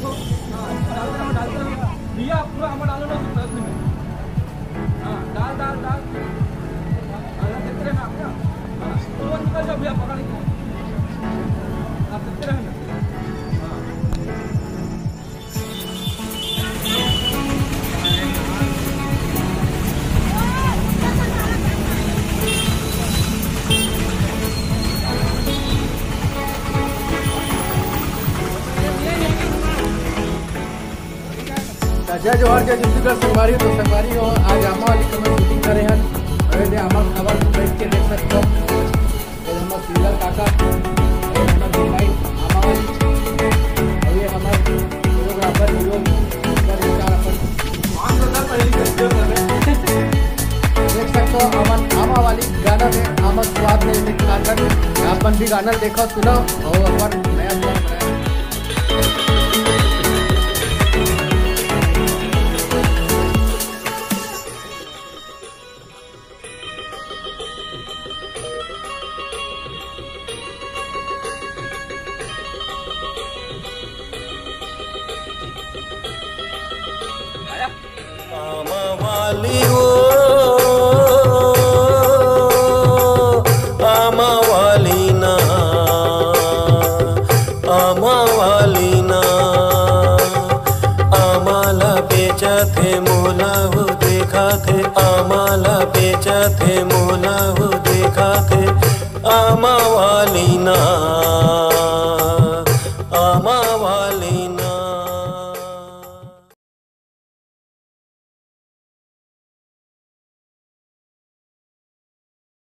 देखो। हाँ डालते रहो भैया, पूरा आमा डालो ना उसमें में। हाँ डाल डाल डाल, देखते रहना भैया। हाँ तुम निकल जाओ भैया, पकड़ के आप देखते रहना। जय जोहार, जय छत्तीसगढ़ संगवारी तो संगवारी हो। आज आमा वाली कमर शूटिंग करे हैं। अरे आमा खबर बैठ के देख सकते हो। ये हमारा सीलर काका, ये हमारा भाई आमा वाली, और ये हमारा कोरियोग्राफर हीरो पर विचार अपन देख सकते हो। अमन आमा वाली गाना में आमा स्वाद ने लिखा कर अपन भी गाना देखो सुनो और अपन नया सॉन्ग बनाया। आमा वाली ओ आमा वाली ना, आमा वाली ना, आमाला बेचा थे मोला हो देखा थे, आमाला बेचा थे मोला हो देखा थे, आमा वाली ना।